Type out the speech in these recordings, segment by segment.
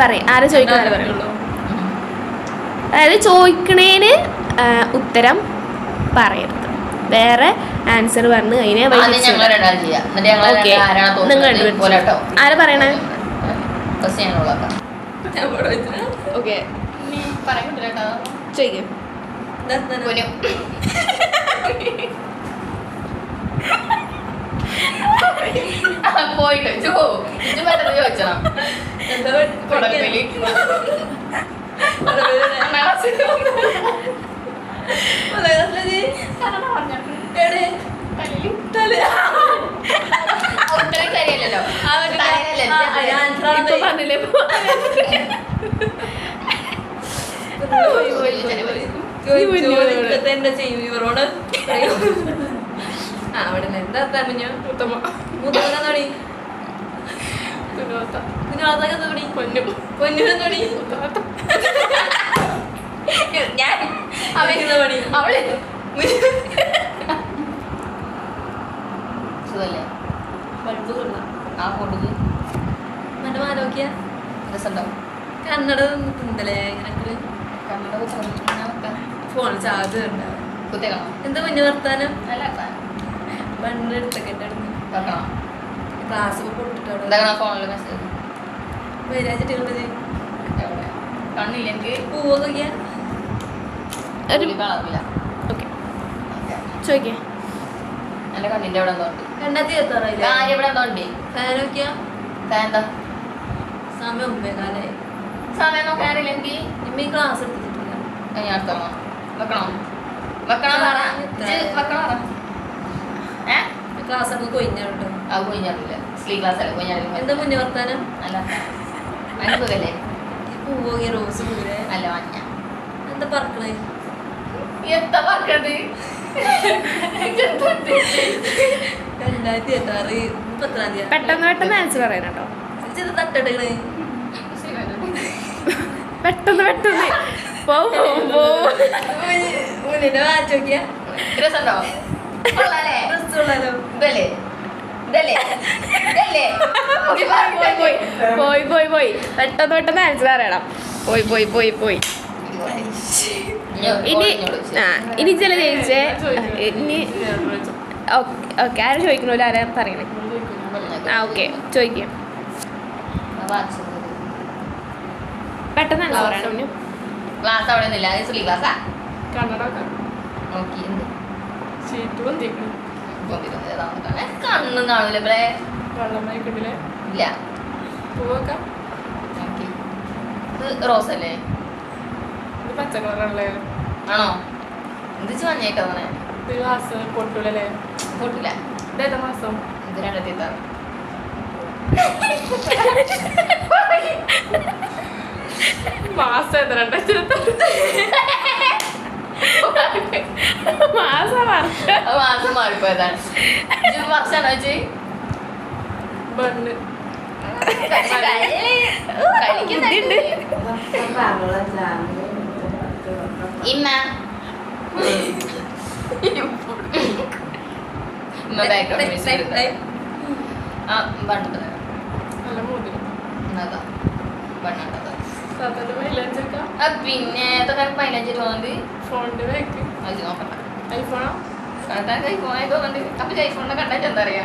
പറയും. ആരെ ചോദിക്കണ പറയുള്ളൂ. അതായത് ചോദിക്കണേന് ഉത്തരം പറയരുത്, വേറെ ആൻസർ പറഞ്ഞ് അതിനെ ഓക്കെ. നിങ്ങൾ കണ്ടുപിടിച്ചു ആരെ പറയണേ? ഓക്കെ ചോദിക്കും. പോയിട്ട് ചോദിച്ചണം ഇവരോട് അവിടെ എന്താ മൂത്തമൂന്നാടി ഞാൻ അവളെ സുഖല്ലേ ആ കൊടുക്ക് നല്ല ആരോഗ്യ രസമുണ്ടാവും. കന്നഡ ഉണ്ടല്ലേ ഇങ്ങനെ കന്നഡ ഫോൺ ചാർജ് ഉണ്ടാവും. കുത്തിക്കണം എന്താ മുന്നേ വർത്താനം നല്ല ബണ്ണ് എടുത്തൊക്കെ വെക്കണം. ക്ലാസ് പൊട്ടിട്ടോ ഫോണിൽ മെസ്സേജ് വരാച്ചിട്ടുള്ളത് കണ്ണില്ലെങ്കിൽ പൂവോ നോക്കിയാ കളറില്ല. ചോദിക്കേ എന്റെ കണ്ണിന്റെ എവിടെ എന്തോ ഉണ്ട്. കണ്ണാത്തി എത്താറില്ല കാര്യം ഇവിടെ എന്തോ ഉണ്ട്. ഫാൻ നോക്കിയാ ഫാൻ എന്താ സമയം മുമ്പേക്കാലേ സമയം നോക്കാറില്ലെങ്കിൽ ഇമ്മ ക്ലാസ് എടുത്തിട്ടില്ല. ഞാൻ അടുത്തോ വെക്കണം വെക്കണം വെക്കണം ക്ലാസ് ഒക്കെ കൊയിഞ്ഞാട്ടോ. അത് കൊയിഞ്ഞാറില്ല സ്ലീ ക്ലാസ് അല്ല കൊയിഞ്ഞാറില്ല. എന്താ മുന്നേ വർത്താനം അല്ല അനുഭവല്ലേ പൂവോങ്ങിയ റോസ് പൂരെ അല്ല മഞ്ഞ എന്താ പറക്കണേ എന്താ പറക്കണത് 2026 പെട്ടെന്ന് പെട്ടെന്ന് ആൻസർ പറയാനോ തട്ടടേ പെട്ടെന്ന് പെട്ടെന്ന് വാച്ചോക്കിയ രസമുണ്ടോ ഇതല്ലേ ഇതല്ലേ ഇതല്ലേ പോയി പോയി പോയി പെട്ടെന്ന് പെട്ടെന്ന് ആൻസർ പറയണം. പോയി പോയി പോയി പോയി ഇനി ചില ചോദിച്ചേ ഇനി ഓക്കെ ആരും ചോദിക്കണല്ലോ ആരാ പറയണേ? ആ ഓക്കെ ചോദിക്കാം പെട്ടെന്ന് ആൻസർ പറയണം. ക്ലാസ് അവിടെ ഒന്നുമില്ല സ്ലീ ക്ലാസ്സാ കണ്ണട നോക്കി ഷീറ്റ് വന്നിരിക്കണം. കണ്ണും കാണില്ല ഇവിടെ വെള്ളം മയക്കിട്ടില്ലേ ഇല്ല. പൂവൊക്കെ ഇത് റോസ് അല്ലേ? ഇത് പച്ച കളറല്ലേ? ആണോ? എന്തിച്ച് മഞ്ഞേക്കാന്നെ? ഇത് ഗ്ലാസ് പൊട്ടൂലല്ലേ? പൊട്ടില്ല. ഇതേതാ മാസം? ഇത് 2026 മാസം ഏതാ? 2026 മാസം മാറിപ്പോയതാണ്. വർഷാണോ ചേച്ചി? ബണ്ണ് ഇമ്മ പിന്നെ പതിനഞ്ച് തോന്നുന്നുണ്ട്. ഫോണിന്റെ ബാക്ക് അത് നോക്കണ്ട. ഐഫോണോ? ഐഫോണായി തോന്നുന്നുണ്ട്. അപ്പൊ ഐഫോണിനെ കണ്ടാൽ എന്താ പറയാ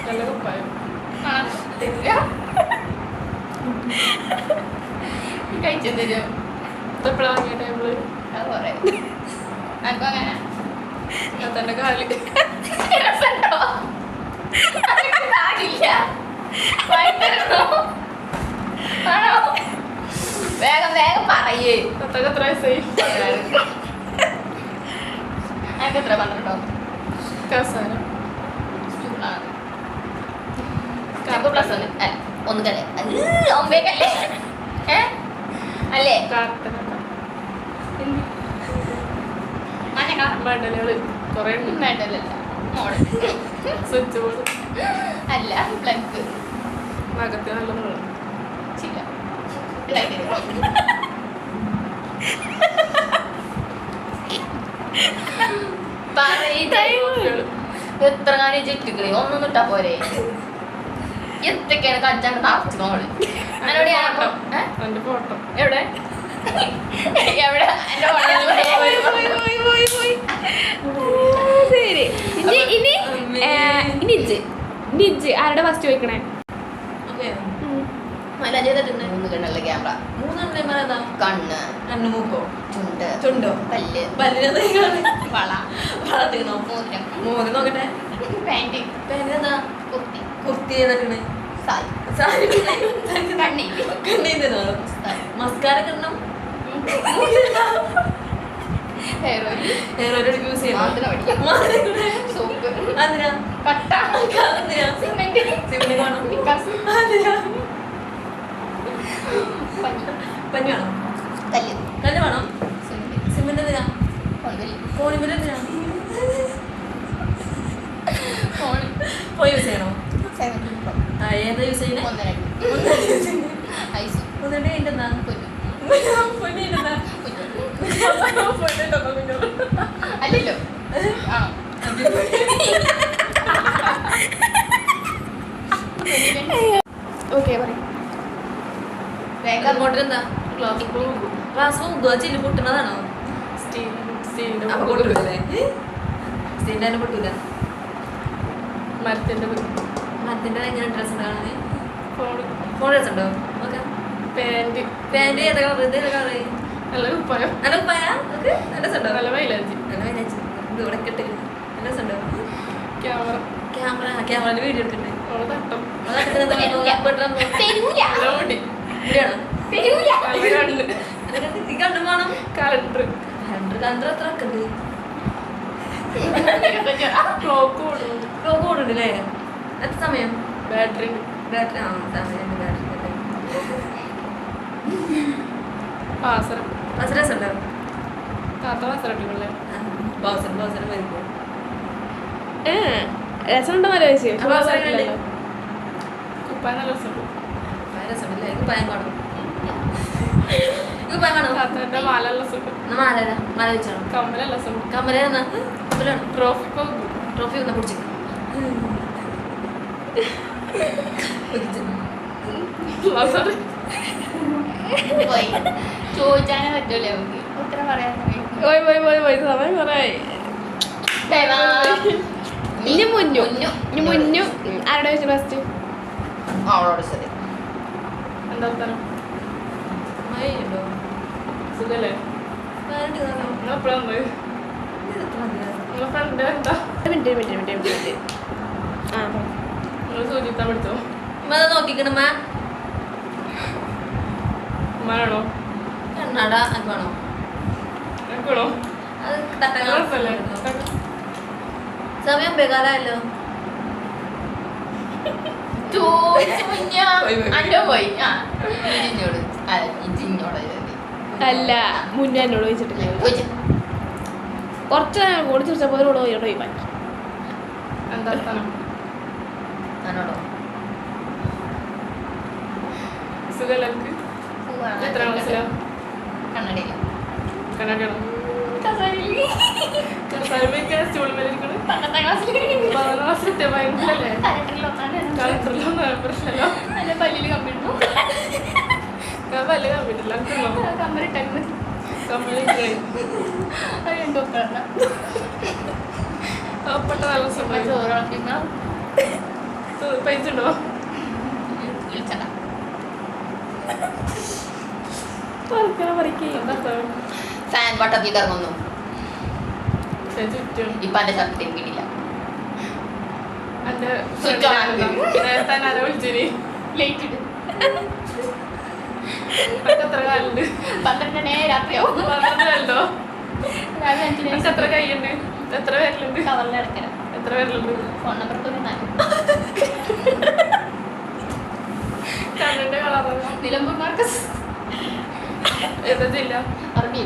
നല്ല കുപ്പായം കഴിച്ചെന്തോ ഇതെപ്പോഴാ വാങ്ങിയ ടേബിള്? അത് പറയാം. അനക്കും അങ്ങനെ തന്റെ കാല് രസമുണ്ടോ? കാലില്ല ആണോ? വേഗം വേഗം പറയേ. തത്തക്ക് എത്ര വയസ്സായി? എനിക്ക് എത്ര 12 കസാരം പ്ലസ് ഒന്ന് കല്ലേ ഒമ്പേക്കല്ലേ അല്ലേ? മെഡലുകള് കൊറേ മെഡലല്ല മോഡൽ സ്വിച്ച് ബോർഡ് അല്ല പ്ലഗ് നഗത്തി നല്ല മുള്ള ചില്ല എത്ര കാര്യം ചുറ്റിക്കളി ഒന്നും ഇട്ടാ പോരെ. എന്തൊക്കെയാണ് കച്ചാണ്ട് താമസിക്കോള്. അതിനോട് എൻ്റെ ഫോട്ടോ എവിടെ എവിടെ എൻ്റെ ശരി ഇനി ഇജ്ജ് ആരുടെ ഫസ്റ്റ് ചോദിക്കണേ? മൂന്ന് കണ്ണുള്ള ക്യാമറ, കണ്ണ്, കണ്ണു മൂക്കോ ചുണ്ട്, ചുണ്ടോ പല്ല്, പല്ലിനെ വള, വളർത്തിക്കണോ? മോതിരം, മോനെ നോക്കട്ടെ. പാൻറ്, പേരെന്താ? കുർത്തി, കുർത്തി ഏതാ? സാരി, സാരി കണ്ണീര്, കണ്ണീന്റെ മസ്കാര കിടണം. Hair oil, hair oil use ചെയ്യണം. സോപ്പ്, അതിനാ പട്ട, സിമെന്റ്, സിമെന്റ് കാണും. വിക്കാസ്, അതിനാ പഞ്ഞി, പഞ്ഞി വേണം. കല്ല്, കല്ല് വേണം. സിമെന്റ്, സിമെന്റ് എന്തിനാ? കോൺവെലി, കോണിമല് എന്തിനാ? ഫോൺ, പോയി യൂസ് ചെയ്യണോ? 7 Pro, ഏതാ യൂസ് ചെയ്യുന്നത്? 1 ഐസ്, ഒന്നിട്ട് അതിൻ്റെ എന്താ? കുഞ്ഞു, പൊന്നിൻ്റെ എന്താ? അല്ലല്ലോ ആ ഓക്കെ പറയും. വേഗം അങ്ങോട്ട് എന്താ? ഗ്ലാസ് ഗ്ലാസ് ചില്ല് പൊട്ടുന്നതാണോ? സ്റ്റീലിന്റെ അപ്പൊ പൊട്ടൂലേ? സ്റ്റീലിൻ്റെ തന്നെ പൊട്ടൂല. മരത്തിന്റെ മരത്തിൻ്റെ എങ്ങനെ ഡ്രസ് ഉണ്ടാകണേ? ഫോൺ ഫോൺ ഡ്രസ് ഉണ്ടോ? ഓക്കെ. പാൻറ് പാൻറ് ഏതാ കളർ? ഇത് ഏതാ കളർ? നല്ല കുപ്പായം നല്ല കുപ്പായ? ഓക്കെ. നല്ല രസമുണ്ടോ? നല്ല മൈലാഞ്ചി നല്ല മൈലാഞ്ചി. ഇത് ഇവിടെ കെട്ടില്ല. നല്ല രസമുണ്ടോ? ക്യാമറ ക്യാമറയിൽ വീഡിയോ എടുക്കണ്ടേ? അവളെ തട്ടം തരൂല, നല്ല മുടി ഇവിടെയാണോ? തരൂല, നല്ല കണ്ണ് ഈ കണ്ടും വേണം. കലണ്ടർ കണ്ടർ എത്ര ഒക്കെ ഉണ്ട്? ക്ലോക്ക് കൊടുക്കും ക്ലോക്ക് കൂടുണ്ടല്ലേ? എത്ര സമയം? ബാറ്ററി ബാറ്ററി ആ സമയം ബാറ്ററി പാസരം ബസ് രസമുണ്ടോ? താത്ത പാസരം അടിപൊളിയല്ലേ? ബൗസർ വരുമ്പോൾ രസമുണ്ടോ ആലോചിച്ച് അപ്പൊ അവസരം കണ്ടേ? കുപ്പായ നല്ല രസമുണ്ട് രസമുണ്ടല്ലേ? എനിക്ക് ഭയം കാണും. എനിക്ക് ഭയം കാണും. താത്തന്റെ മാല നല്ല രസമുണ്ട് മാല മാല വെച്ചാണോ? കമ്മല നല്ല രസമുണ്ട് കമ്മല കമ്മലാണോ? ട്രോഫി ട്രോഫി ഒന്ന് പിടിച്ചു പോയി ചോദിച്ചാനേ പറ്റൂലേ നമുക്ക് ഉത്തരം പറയാൻ പോയി സമയം കുറേ ഇനി മുന്നു ആരുടെ വെച്ച് ഫസ്റ്റ് അവളോട് ശരി എന്താ ഉത്തരം? മഴയുണ്ടോ? സുഖല്ലേ? നിങ്ങൾ എപ്പോഴാ വന്നത്? നിങ്ങളെ ഫ്രണ്ട് എന്താ? മിനിറ്റ് ആ നിങ്ങൾ സൂചിത്താൻ പഠിച്ചോ? നോക്കിക്കണമ്മ. ഉമ്മാനാണോ? കണ്ണാട അൻപാണോ? എനിക്കാണോ? അത് നല്ല രസമല്ലേ? സമയം ബേകാലല്ലോ. അന്റെ പോയി ആ ഇജിഞ്ഞോട് ഇജിഞ്ഞോട് അല്ല മുന്നേ എന്നോട് ചോദിച്ചിട്ടില്ല കുറച്ച് കൂടി ചോദിച്ചപ്പോൾ പോയി എന്താ സ്ഥാനം? ഞാനോടോ? സുഖല്ലേ എനിക്ക്? എത്ര ക്ലാസ്സിലാ? കണ്ണടയില്ല കണ്ണാടിയാണോ? കസാരമേക്കാണ് സ്റ്റൂൾ മേലിരിക്കണത്. 12ാം ക്ലാസ്സിൽ 12ാം ക്ലാസ്സിൽ എത്തിയ ഭയങ്കരല്ലേ? കളക്ടറിലൊന്നും പ്രശ്നമല്ലോ. അല്ല പല്ലിൽ കമ്പിടുന്നു ഞാൻ പല്ല് കമ്പിട്ടില്ല എനിക്കുണ്ടോ? കമ്പറിട്ടു കമ്മലിരിക്കണേ അത് രണ്ടു നോക്കണ്ട അപ്പട്ട നല്ല സമയം ചോറുണ്ടാ പൈസ ഉണ്ടോ? വിളിച്ചണ്ട ഫാൻ ബട്ടത്തിൽ കറങ്ങുന്നു ചുറ്റും ഇപ്പൊ എന്റെ ഷർട്ടിൽ കിട്ടില്ല എന്റെ സ്വിച്ച് ഓൺ ആക്കി. നേരത്തെ ആരാ വിളിച്ചിനി? ലേറ്റ് ഇട്ട് എനിക്ക് എത്ര കാലുണ്ട്? 12 രാത്രിയാവും 12 കാലുണ്ടോ? രാവിലെ 5 എനിക്ക് എത്ര കൈയുണ്ട്? എത്ര പേരിലുണ്ട്? കവറിൽ ഇറക്കണം എത്ര പേരിലുണ്ട്? ഫോൺ നമ്പർ 94 കണ്ണിന്റെ കളർ നിലമ്പൂർ മാർക്കസ് ഏതാ ജില്ല? അറബി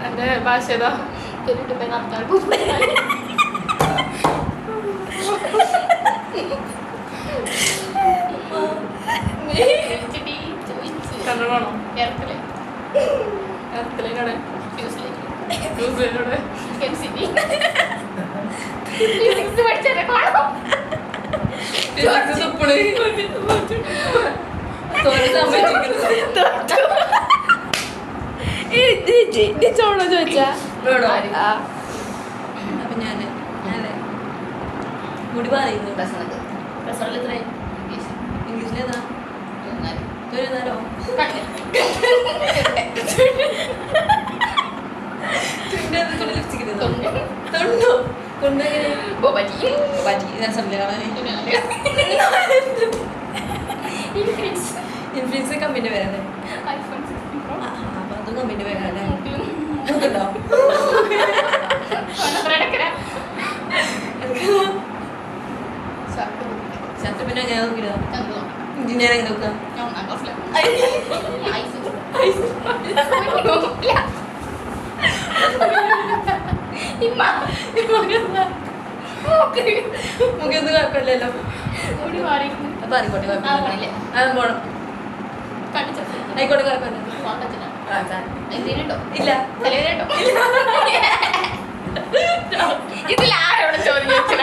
എന്റെ ഭാഷ ഏതാ? തൊരിട്ട് പോയി നടത്താൻ കണ്ണടാണോ? എയർക്കല്ലേ എർക്കലിനോടെ ന്യൂസിലേക്ക് ന്യൂസിലൂടെ MCT ഫിസിക്സ് പഠിച്ചേ കാണോ തോന്നി ചോണോ ചോദിച്ചാ ആ അപ്പൊ ഞാന് മുടി പറയുന്നു പ്രസവത്തിൽ എത്രയായി ഇംഗ്ലീഷിലേതാ തൊഴിലാലോ ലിപ്സ്റ്റിക് തൊണ്ടോ കൊണ്ടെങ്ങനെ ഇൻഫ്ലുവൻസ് കമ്മിന്റെ പേരല്ലേ അപ്പൊ അതും കമ്മിന്റെ പേരല്ലേ ഉണ്ടോ ശത്രു പിന്നെ ഞാൻ നോക്കിയോ എഞ്ചിനീയറിംഗ് നോക്കാം മുഖൊന്നും കുഴപ്പമില്ലല്ലോ അപ്പൊ ആയിക്കോട്ടെ കുഴപ്പമില്ല അത് പോണം ആയിക്കോട്ടെ കുഴപ്പമില്ല ഇല്ല ഇതിലാരോട് ചോദിച്ചു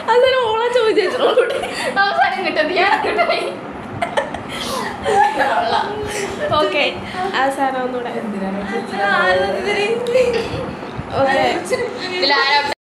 അതൊരു ഓളെ ചോദിച്ചോളൂടെ അവസാനം കിട്ടത് ഞാൻ കിട്ടായി ഓക്കെ അവസാനം ഒന്നുകൂടെ ഓക്കെ